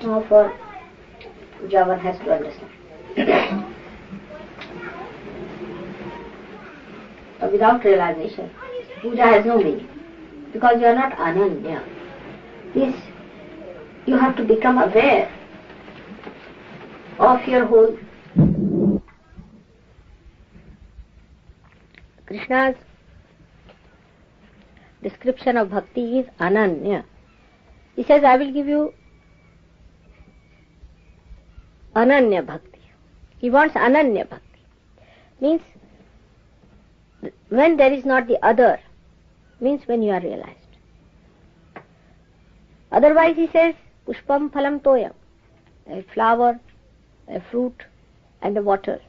Now for Puja one has to understand. Without realization, Puja has no meaning. Because you are not Ananya. This, you have to become aware of your whole. Krishna's description of bhakti is Ananya. He says, I will give you Ananya Bhakti. He wants Ananya Bhakti. Means, when there is not the other, means when you are realized. Otherwise he says, Pushpam Phalam Toyam, a flower, a fruit and a water.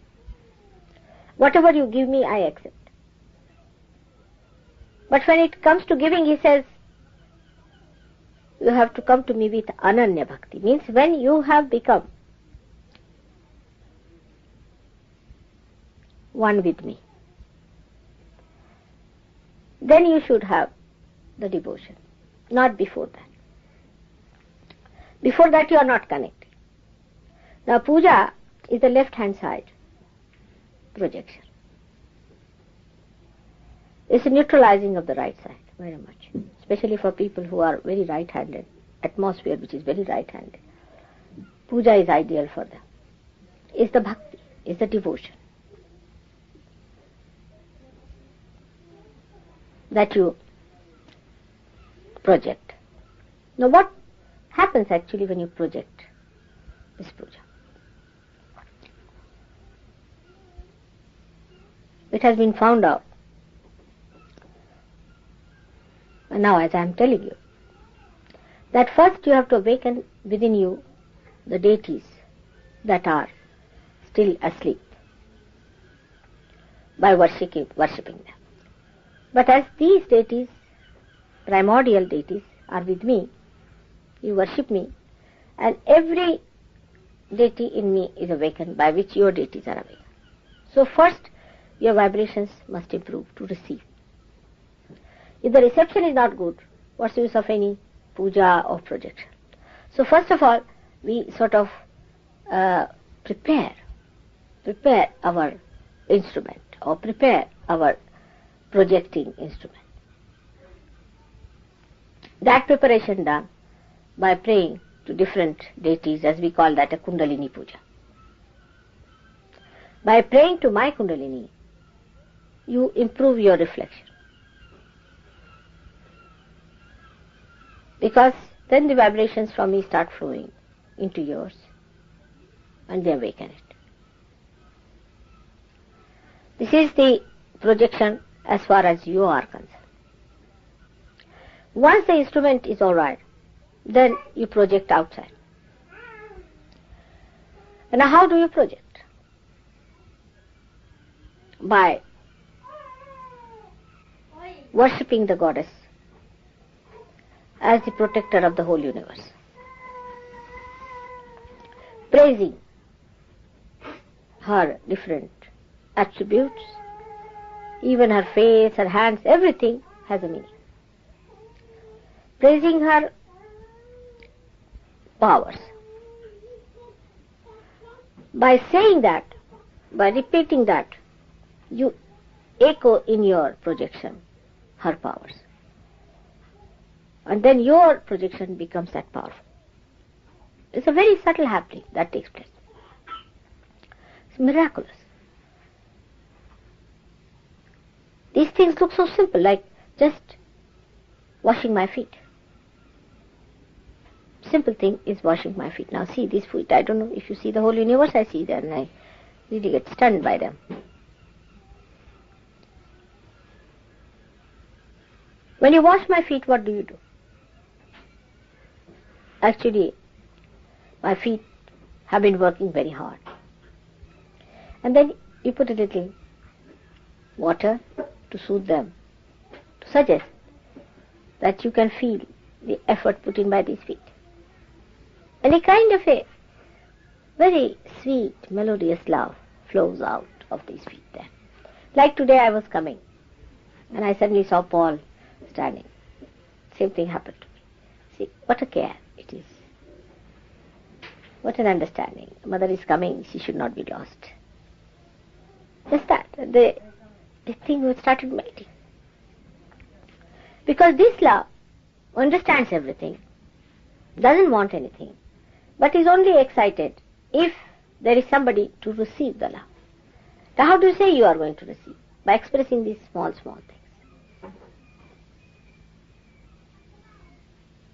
Whatever you give me, I accept. But when it comes to giving, he says, you have to come to me with Ananya Bhakti. Means when you have become one with me, then you should have the devotion, not before that. Before that you are not connected. Now puja is the left hand side projection. It's a neutralizing of the right side, very much. Especially for people who are very right-handed, atmosphere which is very right-handed. Puja is ideal for them. It's the bhakti, it's the devotion that you project. Now what happens actually when you project this puja? It has been found out. And now as I am telling you, that first you have to awaken within you the deities that are still asleep by worshipping them. But as these deities, primordial deities, are with me, you worship me, and every deity in me is awakened by which your deities are awakened. So first your vibrations must improve to receive. If the reception is not good, what's the use of any puja or projection? So first of all, we sort of prepare our instrument or prepare our projecting instrument. That preparation done by praying to different deities, as we call that a Kundalini Puja. By praying to my Kundalini, you improve your reflection. Because then the vibrations from me start flowing into yours and they awaken it. This is the projection as far as you are concerned. Once the instrument is all right, then you project outside. And now how do you project? By worshipping the goddess as the protector of the whole universe. Praising her different attributes, even her face, her hands, everything has a meaning. Praising her powers. By saying that, by repeating that, you echo in your projection her powers. And then your projection becomes that powerful. It's a very subtle happening that takes place. It's miraculous. These things look so simple, like just washing my feet. Simple thing is washing my feet. Now see these feet, I don't know if you see the whole universe, I see them and I really get stunned by them. When you wash my feet, what do you do? Actually, my feet have been working very hard. And then you put a little water to soothe them, to suggest that you can feel the effort put in by these feet. And a kind of a very sweet, melodious love flows out of these feet there. Like today I was coming and I suddenly saw Paul standing. Same thing happened to me. See, what a care it is. What an understanding. Mother is coming, she should not be lost. Just that. The thing we started melting. Because this love understands everything, doesn't want anything, but is only excited if there is somebody to receive the love. Now how do you say you are going to receive? By expressing these small, small things.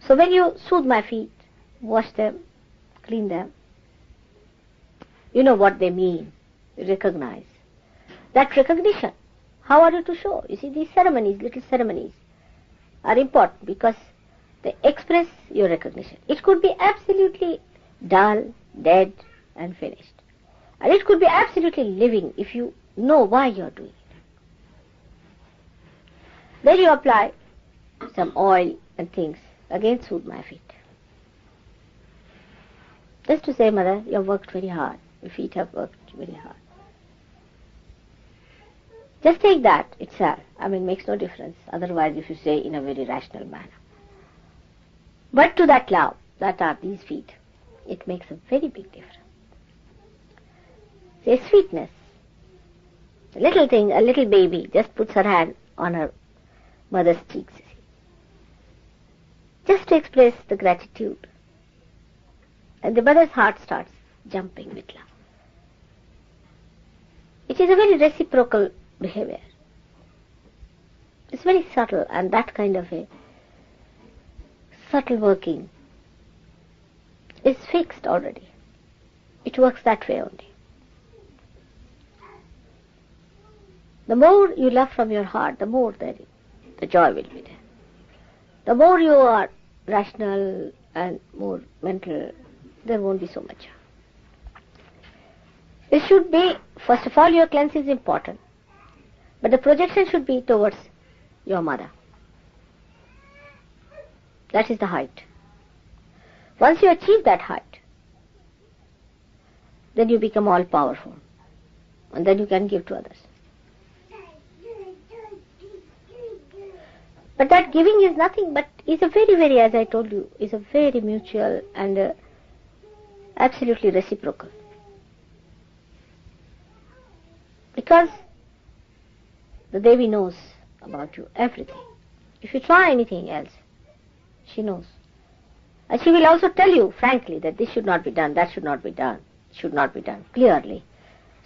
So when you soothe my feet, wash them, clean them, you know what they mean, you recognize. That recognition, how are you to show? You see, these ceremonies, little ceremonies, are important because they express your recognition. It could be absolutely dull, dead, and finished. And it could be absolutely living if you know why you are doing it. Then you apply some oil and things. Again, soothe my feet. Just to say, Mother, you have worked very hard. Your feet have worked very hard. Just take that itself. Makes no difference. Otherwise, if you say in a very rational manner. But to that love, that are these feet, it makes a very big difference. Say sweetness. A little thing, a little baby just puts her hand on her mother's cheeks. Just to express the gratitude. And the mother's heart starts jumping with love. It is a very reciprocal behavior. It's very subtle, and that kind of a subtle working is fixed already. It works that way only. The more you love from your heart, the more the joy will be there. The more you are rational and more mental, there won't be so much. It should be, first of all, your cleanse is important. But the projection should be towards your mother. That is the height. Once you achieve that height, then you become all powerful. And then you can give to others. But that giving is nothing but is a very, very, as I told you, is a very mutual and absolutely reciprocal. Because the Devi knows about you, everything. If you try anything else, she knows. And she will also tell you frankly that this should not be done, that should not be done, should not be done, clearly,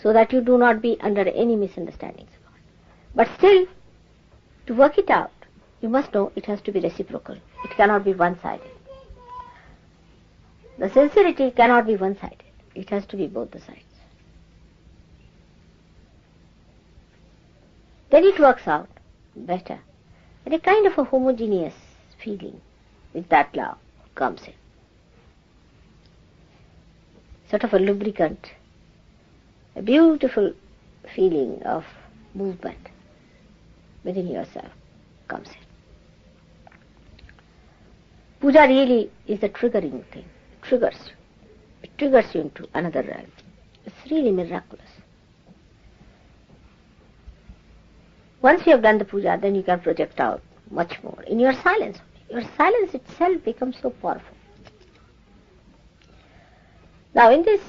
so that you do not be under any misunderstandings. But still, to work it out, you must know it has to be reciprocal. It cannot be one-sided. The sincerity cannot be one-sided. It has to be both the sides. Then it works out better. And a kind of a homogeneous feeling with that love comes in. Sort of a lubricant, a beautiful feeling of movement within yourself comes in. Puja really is the triggering thing. It triggers you. It triggers you into another realm. It's really miraculous. Once you have done the puja, then you can project out much more. In your silence, your silence itself becomes so powerful. Now in this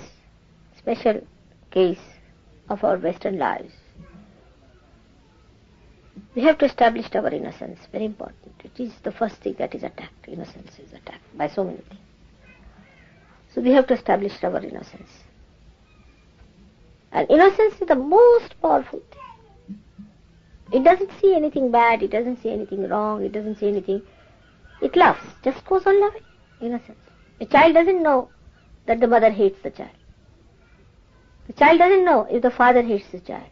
special case of our Western lives, we have to establish our innocence, very important. It is the first thing that is attacked. Innocence is attacked by so many things. So we have to establish our innocence. And innocence is the most powerful thing. It doesn't see anything bad, it doesn't see anything wrong, it doesn't see anything. It loves, just goes on loving. Innocence. A child doesn't know that the mother hates the child. The child doesn't know if the father hates the child.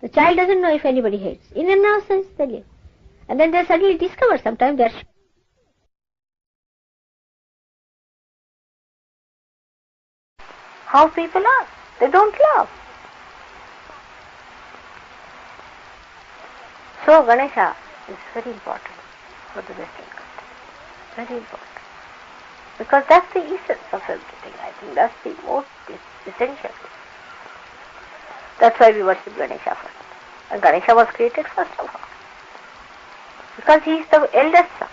The child doesn't know if anybody hates. In innocence they live. And then they suddenly discover sometimes they're how people are. They don't love. So Ganesha is very important for the Western culture. Very important. Because that's the essence of everything. I think that's the most essential. That's why we worship Ganesha first. And Ganesha was created first of all. Because he is the eldest son.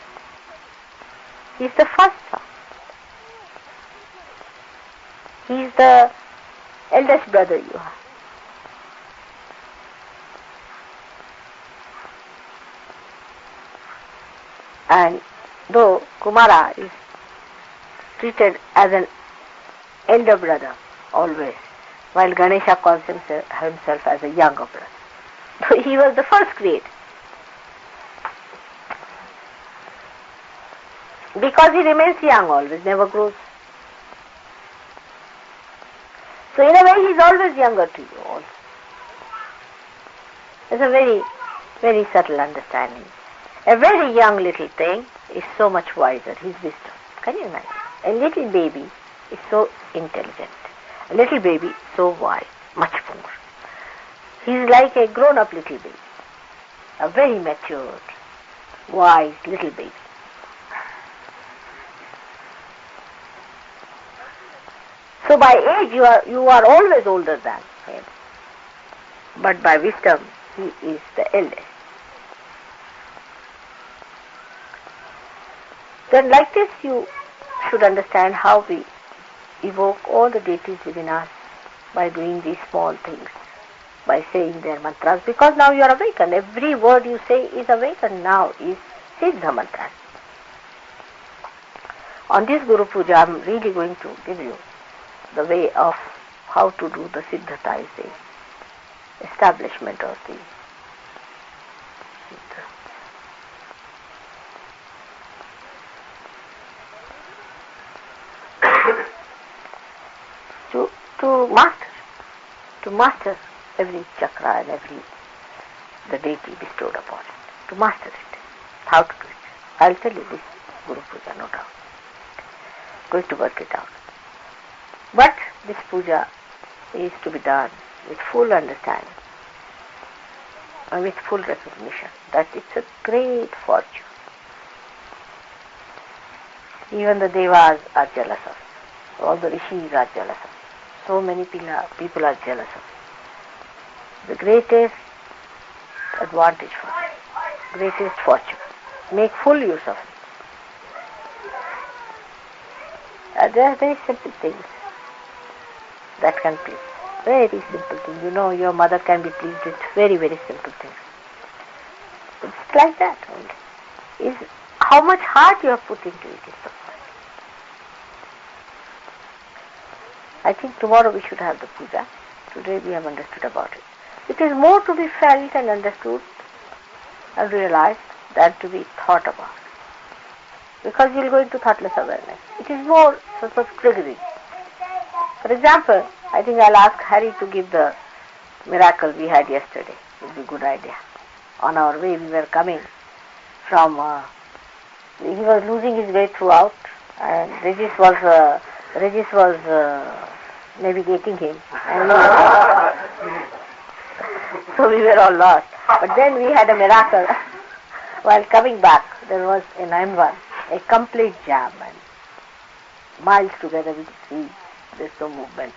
He is the first son. He's the eldest brother you have. And though Kumara is treated as an elder brother always, while Ganesha calls himself as a younger brother. So he was the first created. Because he remains young always, never grows. So in a way he is always younger to you also. It's a very, very subtle understanding. A very young little thing is so much wiser, his wisdom. Can you imagine? A little baby is so intelligent. A little baby so wise, much more. He is like a grown-up little baby. A very matured, wise little baby. So by age you are always older than him. But by wisdom he is the eldest. Then like this you should understand how we evoke all the deities within us by doing these small things, by saying their mantras, because now you are awakened. Every word you say is awakened now, is Siddha mantras. On this Guru Puja I am really going to give you the way of how to do the Siddhata, is the establishment of the Siddha. to master every chakra and the deity bestowed upon it, to master it, how to do it. I'll tell you this Guru Puja, no doubt. Going to work it out. But this puja is to be done with full understanding and with full recognition that it's a great fortune. Even the devas are jealous of it. All the rishis are jealous of it. So many people are jealous of it. The greatest advantage for it, greatest fortune. Make full use of it. There are very simple things that can please. Very simple things. You know, your mother can be pleased with very, very simple things. It's like that only. Is how much heart you have put into it is the point. I think tomorrow we should have the puja. Today we have understood about it. It is more to be felt and understood and realized than to be thought about. Because you will go into thoughtless awareness. It is more sort of triggering. For example, I think I'll ask Harry to give the miracle we had yesterday. It would be a good idea. On our way we were coming from, he was losing his way throughout, and Regis was navigating him. So we were all lost. But then we had a miracle. While coming back, there was in M1 a complete jam, and miles together we could see there's no movement.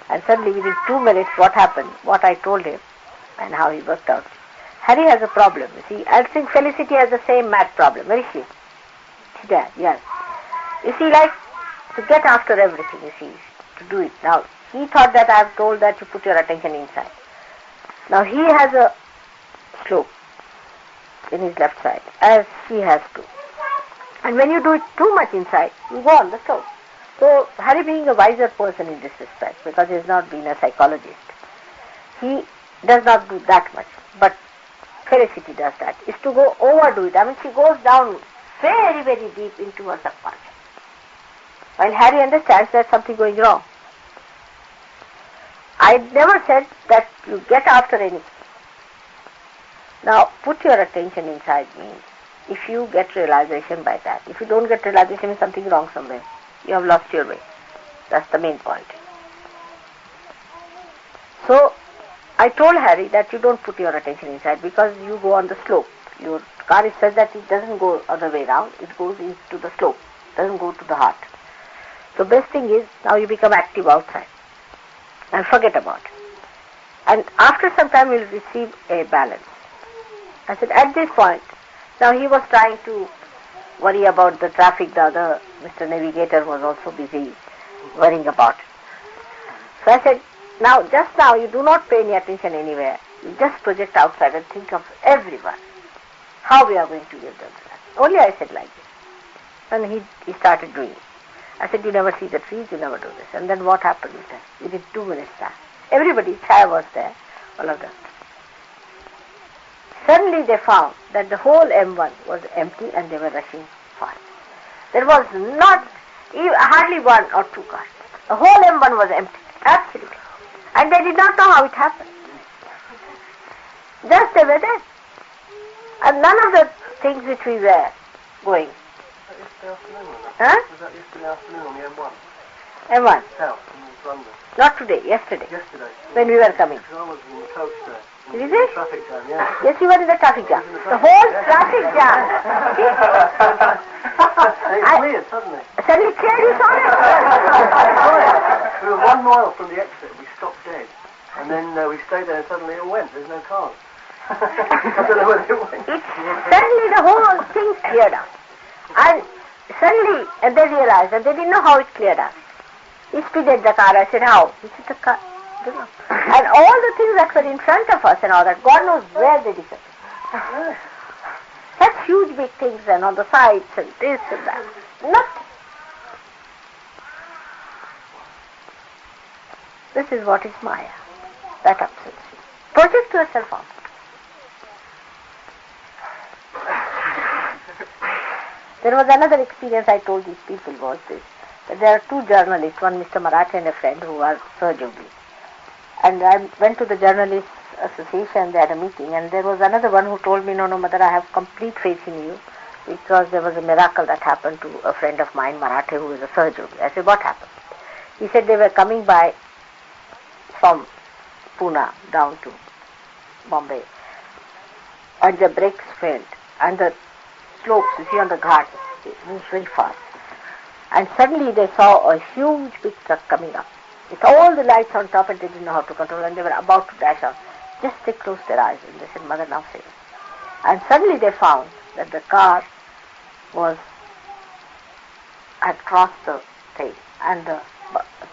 And suddenly within 2 minutes, what happened, what I told him, and how he worked out. Harry has a problem, you see. I think Felicity has the same mad problem. Where is she? She's there, yes. You see, like, to get after everything, you see, to do it. Now, he thought that I have told that you put your attention inside. Now, he has a slope in his left side, as she has to. And when you do it too much inside, you go on the slope. So, Harry being a wiser person in this respect, because he has not been a psychologist, he does not do that much. But Felicity does that, is to go overdo it. I mean, she goes down very, very deep into her subconscious. While Harry understands there's something going wrong. I never said that you get after anything. Now, put your attention inside means, if you get realization by that, if you don't get realization, means something wrong somewhere. You have lost your way. That's the main point. So, I told Harry that you don't put your attention inside because you go on the slope. Your car is such that it doesn't go other way around. It goes into the slope. It doesn't go to the heart. So best thing is, now you become active outside and forget about it. And after some time you will receive a balance. I said, at this point, now he was trying to worry about the traffic. The other, Mr. Navigator, was also busy worrying about it. So I said, now, just now, you do not pay any attention anywhere. You just project outside and think of everyone. How we are going to give them that. Only I said like this. And he started doing it. I said, you never see the trees, you never do this. And then what happened with that? Within 2 minutes time. Everybody, Chaya was there, all of them. Suddenly they found that the whole M1 was empty and they were rushing fast. There was not hardly 1 or 2 cars. The whole M1 was empty, absolutely. And they did not know how it happened. Just they were there. And none of the things which we were going. Was that yesterday afternoon? Huh? Was that yesterday afternoon on the M1? M1. South in London. Not today, yesterday. Yesterday. When we were coming. Because I was in the coach there. Is it? Traffic jam, yeah. Yes, you were in the traffic jam. The whole traffic jam. It's weird, suddenly. Suddenly clear, you saw it? We were 1 mile from the exit, we stopped dead. And then we stayed there and suddenly it went, there's no cars. I don't know where they went. Suddenly the whole thing cleared up. And suddenly they realized that they didn't know how it cleared up. He speeded the car. I said, how? He said, the car. Don't know. And all the things that were in front of us and all that, God knows where they disappeared. Such huge big things and on the sides and this and that. Nothing. This is what is Maya. That upsets you. Project yourself out. There was another experience I told these people was this, that there are 2 journalists, one Mr. Marathi and a friend who are Sahajogis. And I went to the Journalists Association, they had a meeting, and there was another one who told me, no, mother, I have complete faith in you, because there was a miracle that happened to a friend of mine, Marathi, who is a Sahajogi. I said, what happened? He said they were coming by from Pune down to Bombay, and the brakes failed, and the slopes, you see on the ghats, it moves very fast. And suddenly they saw a huge big truck coming up, with all the lights on top, and they didn't know how to control, and they were about to dash out. Just they closed their eyes, and they said, Mother, now save us. And suddenly they found that the car had crossed the thing, and the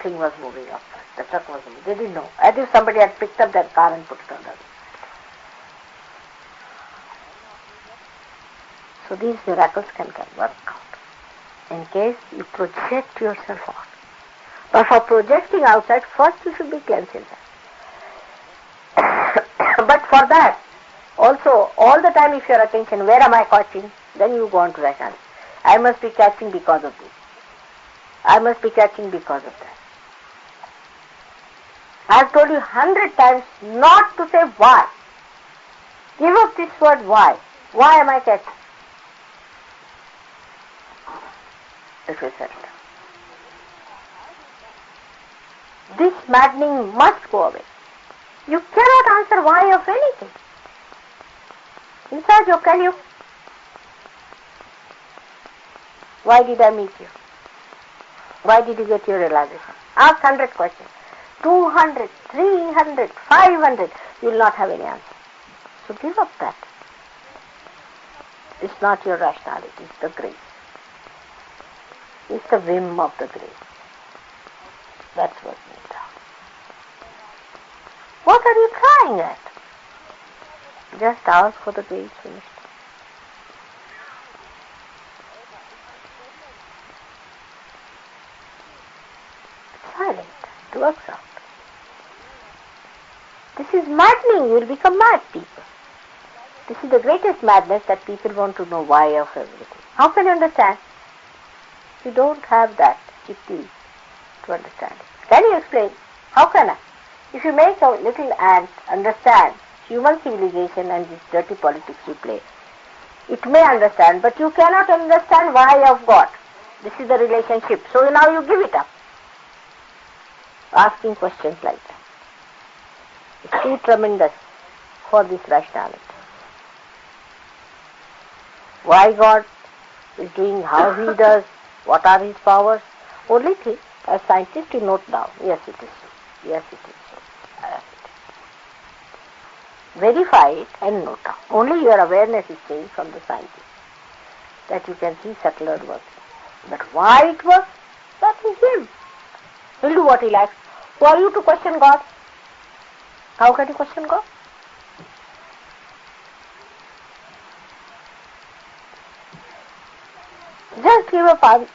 thing was moving up. The truck was moving. They didn't know. As if somebody had picked up their car and put it on the other. So these miracles can work out in case you project yourself out. But for projecting outside, first you should be cleansed inside. But for that, also, all the time if your attention, where am I catching? Then you go on to that answer. I must be catching because of this. I must be catching because of that. I have told you 100 times not to say why. Give up this word why. Why am I catching? It will settle. This maddening must go away. You cannot answer why of anything. Inside you, can you? Why did I meet you? Why did you get your realization? Ask 100 questions. 200, 300, 500. You will not have any answer. So give up that. It's not your rationality, it's the grace. It's the whim of the grace. That's what needs out. What are you trying at? Just ask for the grace, finished. Silent. It works out. This is maddening. You will become mad people. This is the greatest madness, that people want to know why of everything. How can you understand? You don't have that chitti to understand it. Can you explain? How can I? If you make a little ant understand human civilization and this dirty politics you play, it may understand, but you cannot understand why of God. This is the relationship. So now you give it up. Asking questions like that. It's too tremendous for this rationality. Why God is doing, how He does, what are His powers? Only thing, as scientists, you note down. Yes, it is so. Yes, it is so. Yes, it is. Verify it and note down. Only your awareness is changed from the scientist, that you can see subtler works. But why it works, that is Him. He'll do what He likes. Who are you to question God? How can you question God? Just give up on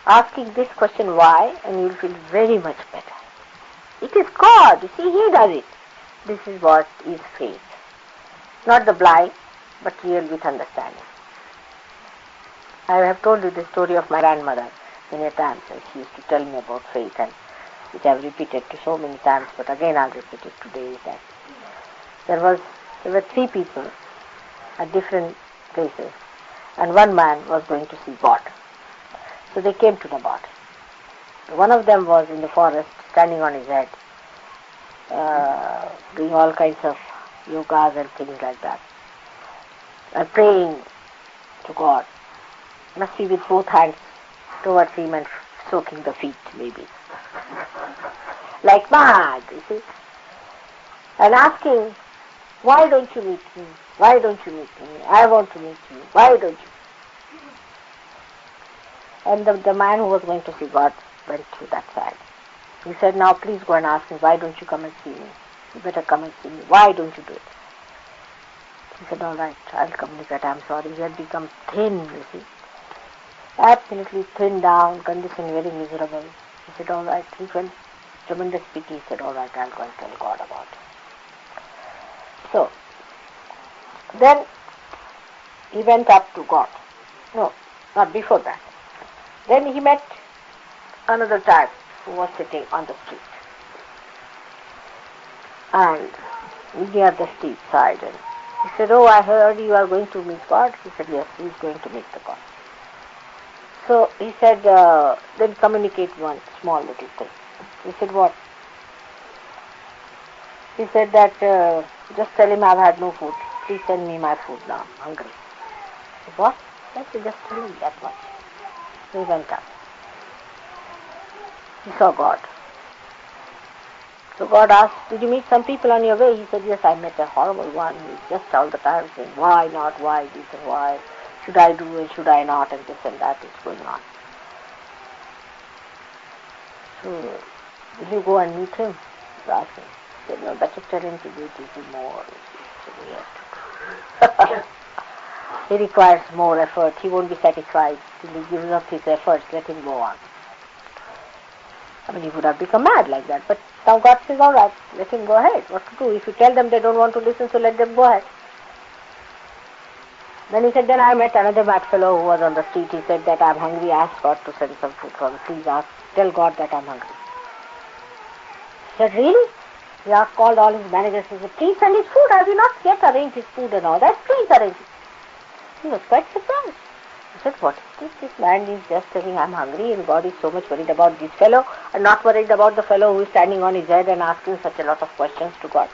asking this question why, and you will feel very much better. It is God. You see, He does it. This is what is faith. Not the blind, but real with understanding. I have told you the story of my grandmother many times, and she used to tell me about faith, and which I have repeated to so many times, but again I'll repeat it today, is that there were 3 people at different places, and one man was going to see God. So they came to the God. One of them was in the forest, standing on his head, doing all kinds of yogas and things like that, and praying to God. Must be with both hands towards him and soaking the feet, maybe. Like mad, you see. And asking, why don't you meet me? Why don't you meet me? I want to meet you. Why don't you? And the man who was going to see God went to that side. He said, now please go and ask him, why don't you come and see me? You better come and see me. Why don't you do it? He said, all right, I'll communicate. I'm sorry. He had become thin, you see. Absolutely thin down, condition very miserable. He said, all right. He felt tremendous pity. He said, all right, I'll go and tell God about it. So, then he went up to God. No, not before that. Then he met another type who was sitting on the street. And near the street side. And he said, oh, I heard you are going to meet God. He said, yes, he is going to meet the God. So he said, then communicate one small little thing. He said, what? He said that, just tell him I've had no food. Please send me my food now. I'm hungry. He said, what? I said, just tell him that much. So he went up. He saw God. So God asked, did you meet some people on your way? He said, yes, I met a horrible one who is just all the time saying, why not, why this and why, should I do and should I not, and this and that is going on. So, will you go and meet him? He asked me. He said, no, better tell him to do it little more. So we have to do. He requires more effort. He won't be satisfied till he gives up his efforts. Let him go on. I mean, he would have become mad like that. But now God says, all right, let him go ahead. What to do? If you tell them they don't want to listen, so let them go ahead. Then he said, then I met another mad fellow who was on the street. He said that I'm hungry. I asked God to send some food for me. Please tell God that I'm hungry. He said, really? He called all his managers. He said, please send his food. I will not yet arrange his food and all that. Please arrange it. He was quite surprised. He said, what is this? This man is just saying I'm hungry and God is so much worried about this fellow and not worried about the fellow who is standing on his head and asking such a lot of questions to God.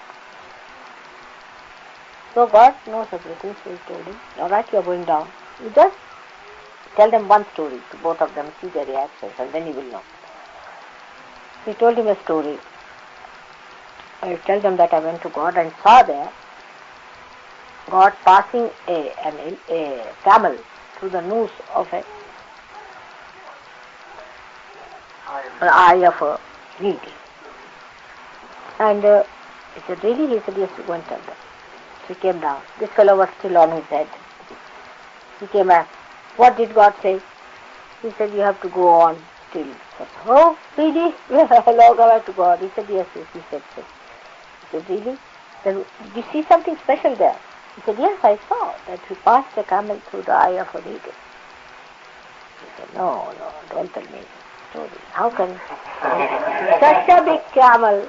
So God knows everything, so he told him, all right, you are going down. You just tell them one story to both of them, see their reactions, and then you will know. So he told him a story. I tell them that I went to God and saw there God passing a camel through the nose of an eye of a needle. And he said, really? He said, yes, you go and tell them. So he came down. This fellow was still on his head. He came back. What did God say? He said, you have to go on still. He said, oh, really? Hello, go to God. He said, yes, he said so. He said, really? Then did you see something special there? He said, yes, I saw that he passed a camel through the eye of a needle. He said, no, don't tell me story. How can such a big camel,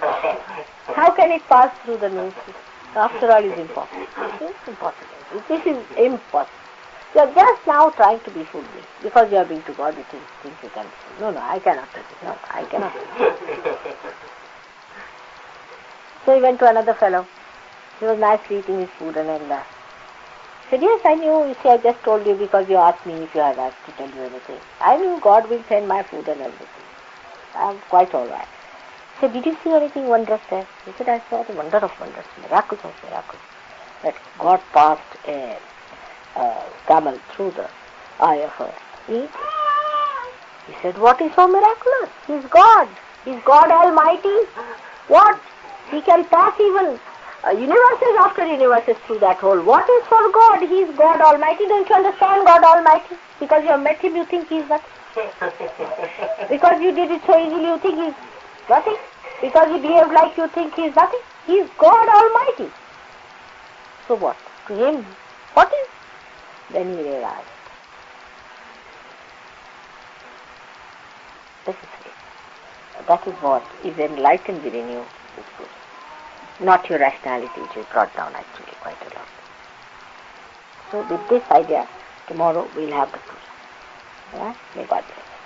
how can it pass through the nose? After all, it's impossible. It's impossible. This is impossible. You are just now trying to be foolish because you are being to God. You think you can. No, I cannot do this. No, I cannot do this. So he went to another fellow. He was nicely eating his food and all that. He said, yes, I knew. You see, I just told you because you asked me if you had asked to tell you anything. I knew God will send my food and everything. I'm quite all right. He said, did you see anything wondrous there? He said, I saw the wonder of wonders, miracles of miracles. That God passed a camel through the eye of a needle. He said, what is so miraculous? He is God. Is God Almighty? What? He can pass even universes after universes through that hole. What is for God? He is God Almighty. Don't you understand God Almighty? Because you have met him, you think he is nothing. Because you did it so easily, you think he is nothing. Because he behaved like you think he is nothing. He is God Almighty. So what? To him, what is? Then he realized. This is it. That is what is enlightened within you. Is good. Not your rationality, which is brought down actually quite a lot. So with this idea, tomorrow we'll have the Puja. May God bless.